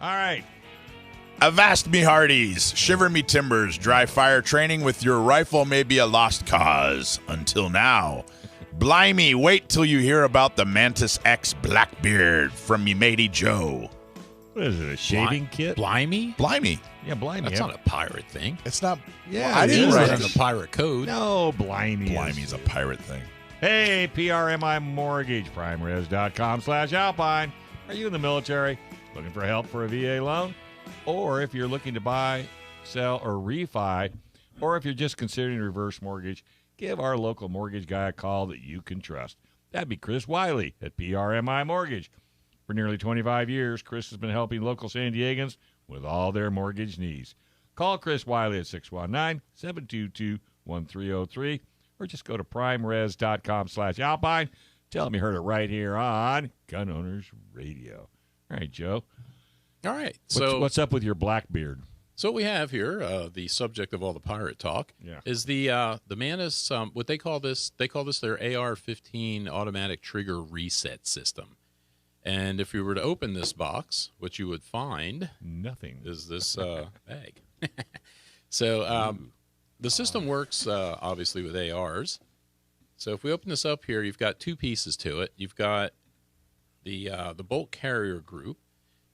All right. Avast me hearties, shiver me timbers, dry fire training with your rifle may be a lost cause. Until now. Blimey, wait till you hear about the Mantis X Blackbeard from me matey Joe. What is it, a shaving kit? Blimey? Blimey. Yeah, blimey. That's not a pirate thing. It's not. Yeah, I it didn't is. write It's in it. the pirate code. No, blimey. Blimey's a pirate thing. Hey, PRMI Mortgage, primeres.com/Alpine. Are you in the military looking for help for a VA loan? Or if you're looking to buy, sell, or refi, or if you're just considering a reverse mortgage, give our local mortgage guy a call that you can trust. That'd be Chris Wiley at PRMI Mortgage. For nearly 25 years, Chris has been helping local San Diegans with all their mortgage needs. Call Chris Wiley at 619-722-1303 or just go to primeres.com/Alpine. Tell him you heard it right here on Gun Owners Radio. All right, Joe. All right. What's up with your Blackbeard? So what we have here, the subject of all the pirate talk, is the Mantis. What they call this? They call this their AR-15 automatic trigger reset system. And if you were to open this box, what you would find Nothing is this bag. So the system works obviously with ARs. So if we open this up here, you've got two pieces to it. You've got the bolt carrier group.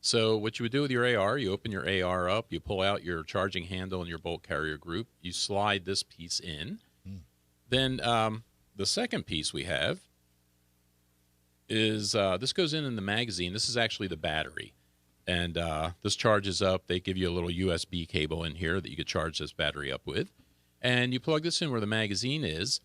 So what you would do with your AR, you open your AR up, you pull out your charging handle and your bolt carrier group, you slide this piece in. Then the second piece we have is this goes in the magazine. This is actually the battery. And this charges up. They give you a little USB cable in here that you could charge this battery up with. And you plug this in where the magazine is.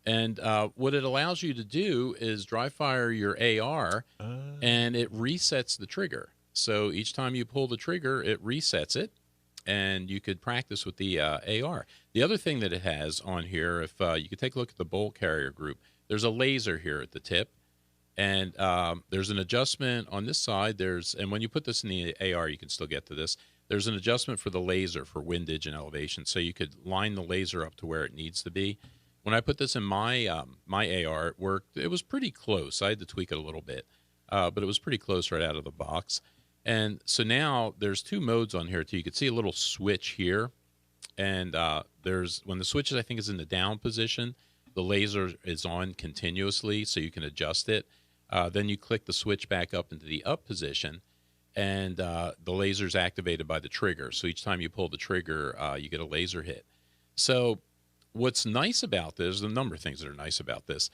And what it allows you to do is dry fire your AR, and it resets the trigger. So each time you pull the trigger, it resets it, and you could practice with the AR. The other thing that it has on here, if you could take a look at the bolt carrier group, there's a laser here at the tip, and there's an adjustment on this side. And when you put this in the AR, you can still get to this. There's an adjustment for the laser for windage and elevation, so you could line the laser up to where it needs to be. When I put this in my my AR, it worked. It was pretty close. I had to tweak it a little bit, but it was pretty close right out of the box. And so now there's two modes on here too. You can see a little switch here, and when the switch I think is in the down position, the laser is on continuously, so you can adjust it. Then you click the switch back up into the up position, and the laser is activated by the trigger. So each time you pull the trigger, you get a laser hit. So what's nice about this, there's a number of things that are nice about this.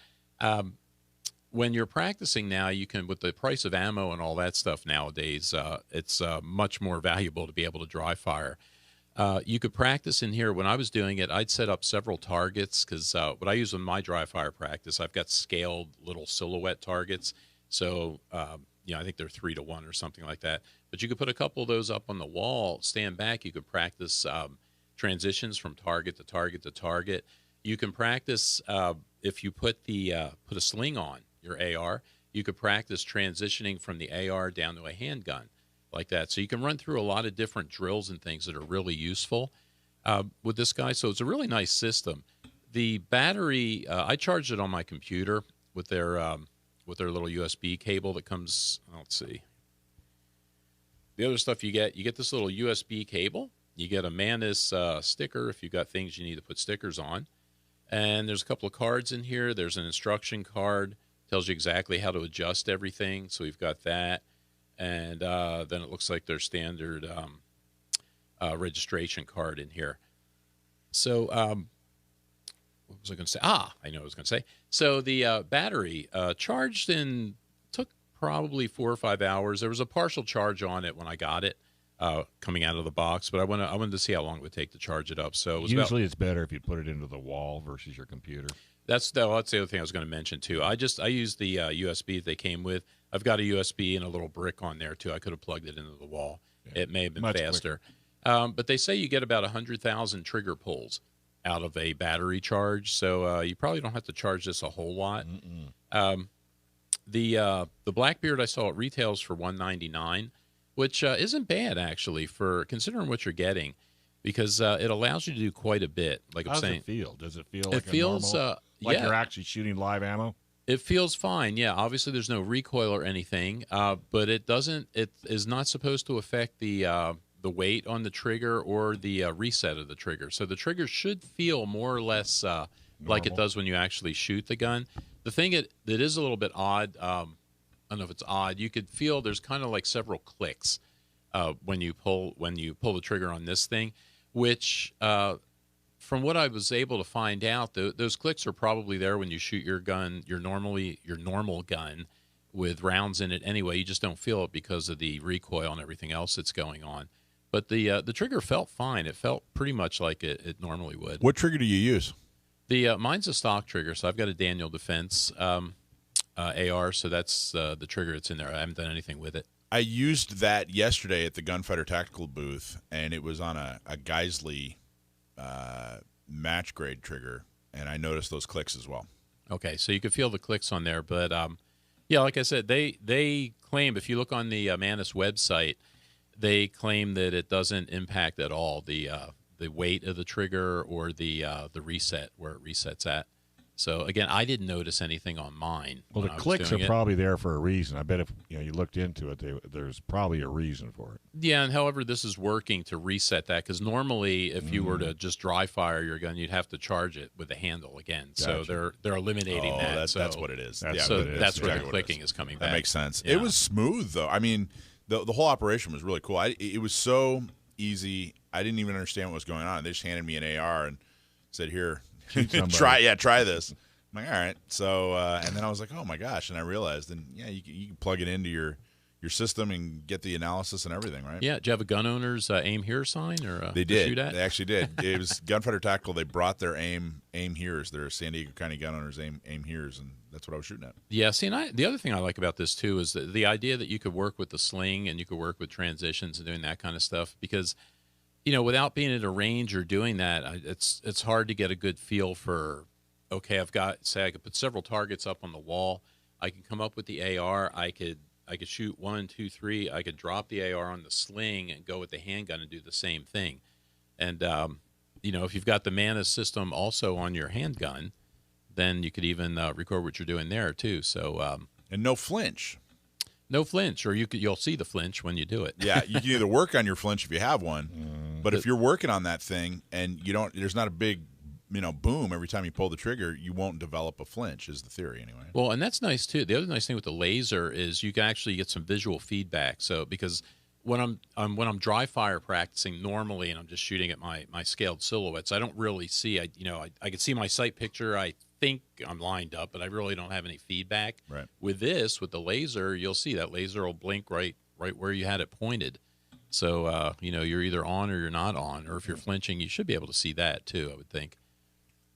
When you're practicing now, you can, with the price of ammo and all that stuff nowadays, it's much more valuable to be able to dry fire. You could practice in here. When I was doing it, I'd set up several targets because what I use in my dry fire practice, I've got scaled little silhouette targets. So, I think they're 3-to-1 or something like that. But you could put a couple of those up on the wall, stand back. You could practice transitions from target to target to target. You can practice if you put a sling on your AR, you could practice transitioning from the AR down to a handgun like that. So you can run through a lot of different drills and things that are really useful with this guy. So it's a really nice system. The battery, I charged it on my computer with their little USB cable that comes. Let's see. The other stuff you get this little USB cable. You get a Mantis sticker if you've got things you need to put stickers on. And there's a couple of cards in here. There's an instruction card. Tells you exactly how to adjust everything. So we've got that. And then it looks like their standard registration card in here. So what was I going to say? I know what I was going to say. So the battery charged took probably 4 or 5 hours. There was a partial charge on it when I got it coming out of the box, but I wanted to see how long it would take to charge it up. So usually it's better if you put it into the wall versus your computer. That's the other thing I was going to mention too. I used the USB that they came with. I've got a USB and a little brick on there too. I could have plugged it into the wall. Yeah, it may have been faster. But they say you get about 100,000 trigger pulls out of a battery charge, so you probably don't have to charge this a whole lot. The Blackbeard I saw at retails for $199, which isn't bad actually for considering what you're getting, because it allows you to do quite a bit. Like I'm saying, does it feel? Does it feel like it feels normal, like you're actually shooting live ammo? It feels fine. Yeah, obviously there's no recoil or anything, but it doesn't. It is not supposed to affect the weight on the trigger or the reset of the trigger. So the trigger should feel more or less like it does when you actually shoot the gun. The thing that is a little bit odd, I don't know if it's odd. You could feel there's kind of like several clicks when you pull the trigger on this thing, which from what I was able to find out, those clicks are probably there when you shoot your gun, your normal gun with rounds in it anyway. You just don't feel it because of the recoil and everything else that's going on. But the trigger felt fine. It felt pretty much like it normally would. What trigger do you use? Mine's a stock trigger, so I've got a Daniel Defense AR, so that's the trigger that's in there. I haven't done anything with it. I used that yesterday at the Gunfighter Tactical booth, and it was on a Geisley match grade trigger, and I noticed those clicks as well. Okay, so you could feel the clicks on there, but yeah, like I said, they claim, if you look on the Mantis website, they claim that it doesn't impact at all the weight of the trigger or the reset, where it resets at. So again, I didn't notice anything on mine. Well, the clicks are probably there for a reason. I bet if you looked into it, there's probably a reason for it. Yeah, and however this is working to reset that, because normally if you were to just dry fire your gun, you'd have to charge it with the handle again. Gotcha. So they're eliminating that. That's what it is. That's where the clicking is coming back. That makes sense. Yeah. It was smooth though. I mean, the whole operation was really cool. It was so easy. I didn't even understand what was going on. They just handed me an AR and said, "Here, try this." I'm like, all right. So, and then I was like, oh my gosh, and I realized, and yeah, you can plug it into your system and get the analysis and everything, right? Yeah. Do you have a Gun Owners aim here sign, or they did? Shoot at? They actually did. It was Gunfighter Tactical. They brought their aim here's, their San Diego County Gun Owners aim here's, and that's what I was shooting at. Yeah. See, and the other thing I like about this too is the idea that you could work with the sling and you could work with transitions and doing that kind of stuff, because without being at a range or doing that, it's hard to get a good feel for, okay, I could put several targets up on the wall. I can come up with the AR. I could shoot 1, 2, 3. I could drop the AR on the sling and go with the handgun and do the same thing. And, if you've got the Mantis system also on your handgun, then you could even record what you're doing there too. So and no flinch. No flinch, or you'll see the flinch when you do it. Yeah, you can either work on your flinch if you have one, but if you're working on that thing and there's not a big, boom every time you pull the trigger, you won't develop a flinch, is the theory anyway. Well, and that's nice too. The other nice thing with the laser is you can actually get some visual feedback. So because when I'm dry fire practicing normally and I'm just shooting at my scaled silhouettes, I don't really see. I can see my sight picture. I think I'm lined up, but I really don't have any feedback. Right. With the laser, you'll see that laser will blink right where you had it pointed. So you're either on or you're not on, or if you're flinching, you should be able to see that too, I would think.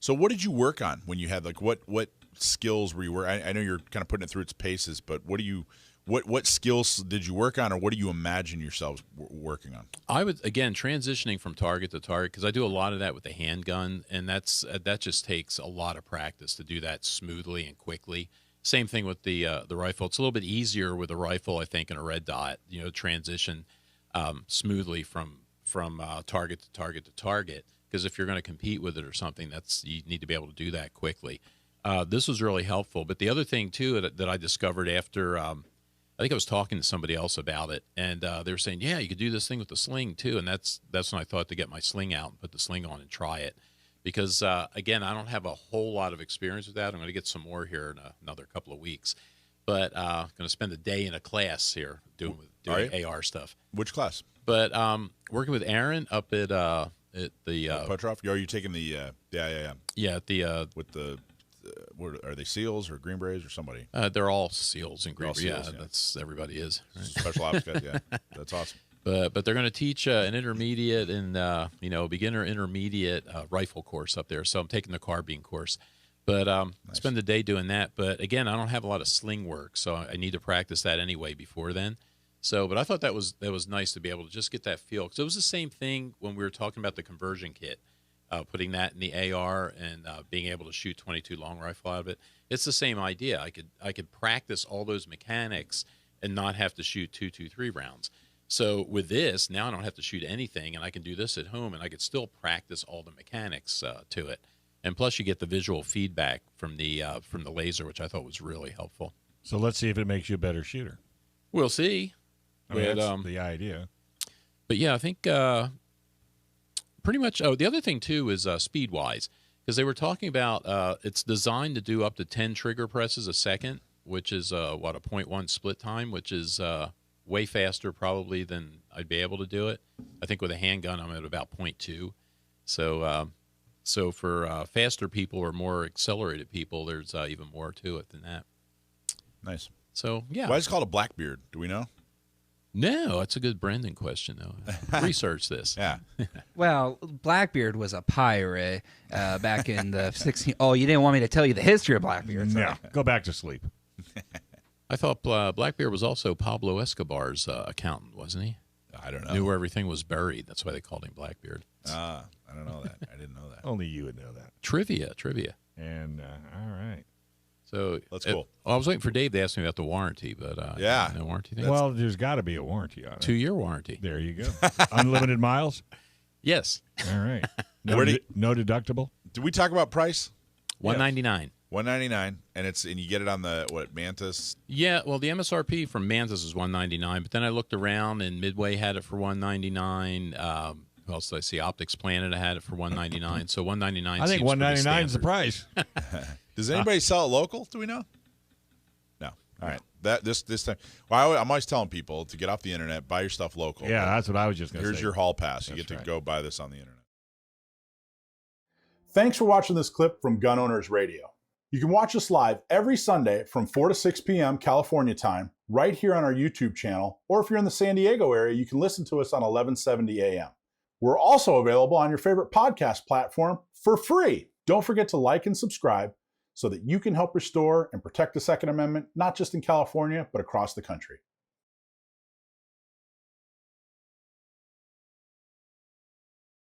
So what did you work on when you had what skills were you working? I know you're kind of putting it through its paces, but what skills did you work on, or what do you imagine yourselves working on? I would, again, transitioning from target to target, because I do a lot of that with the handgun, and that just takes a lot of practice to do that smoothly and quickly. Same thing with the rifle. It's a little bit easier with a rifle, I think, and a red dot. Transition smoothly from target to target to target, because if you're going to compete with it or something, you need to be able to do that quickly. This was really helpful. But the other thing too that I discovered after. I think I was talking to somebody else about it, and they were saying, yeah, you could do this thing with the sling too. And that's when I thought to get my sling out and put the sling on and try it. Because, again, I don't have a whole lot of experience with that. I'm going to get some more here in another couple of weeks. But I'm going to spend a day in a class here doing AR stuff. Which class? But working with Aaron up at the Petrov? Are you taking the Yeah, at the with the what, are they SEALs or Green Berets or somebody? They're all SEAls and Green Berets. Yeah, that's everybody is. Right? Special ops guys, yeah. That's awesome. But they're going to teach an intermediate and beginner intermediate rifle course up there. So I'm taking the carbine course. But nice. Spend the day doing that. But again, I don't have a lot of sling work, so I need to practice that anyway before then. So, but I thought that was nice to be able to just get that feel, because it was the same thing when we were talking about the conversion kit. Putting that in the AR and being able to shoot 22 long rifle out of it, it's the same idea. I could practice all those mechanics and not have to shoot 223 rounds. So with this, now I don't have to shoot anything, and I can do this at home, and I could still practice all the mechanics to it. And plus, you get the visual feedback from the laser, which I thought was really helpful. So let's see if it makes you a better shooter. We'll see. I mean, that's the idea. But yeah, I think pretty much. Oh, the other thing too is speed wise, because they were talking about it's designed to do up to 10 trigger presses a second, which is a 0.1 split time, which is way faster probably than I'd be able to do it. I think with a handgun I'm at about 0.2. So for faster people or more accelerated people, there's even more to it than that. Nice. So yeah. Why is it called a Blackbeard? Do we know? No, that's a good branding question, though. Research this. Yeah. Well, Blackbeard was a pirate back in the 16. Oh, you didn't want me to tell you the history of Blackbeard. No, go back to sleep. I thought Blackbeard was also Pablo Escobar's accountant, wasn't he? I don't know. Knew where everything was buried. That's why they called him Blackbeard. I don't know that. I didn't know that. Only you would know that. Trivia. And all right. So that's cool. I was waiting for Dave to ask me about the warranty, but yeah, no warranty thing. Well, there's got to be a warranty on it. 2-year warranty. There you go. Unlimited miles. Yes. All right. No deductible. Did we talk about price? $199. $199, and you get it on the Mantis. Yeah, well, the MSRP from Mantis is $199, but then I looked around and Midway had it for $199. Who else did I see? Optics Planet had it for $199. So $199. I think $199 is the price. Does anybody sell it local? Do we know? No. All right. This time, well, I'm always telling people to get off the internet, buy your stuff local. Yeah, that's what I was just going to say. Here's your hall pass. You get to go buy this on the internet. Thanks for watching this clip from Gun Owners Radio. You can watch us live every Sunday from 4 to 6 p.m. California time, right here on our YouTube channel, or if you're in the San Diego area, you can listen to us on 1170 a.m. We're also available on your favorite podcast platform for free. Don't forget to like and subscribe so that you can help restore and protect the Second Amendment, not just in California, but across the country.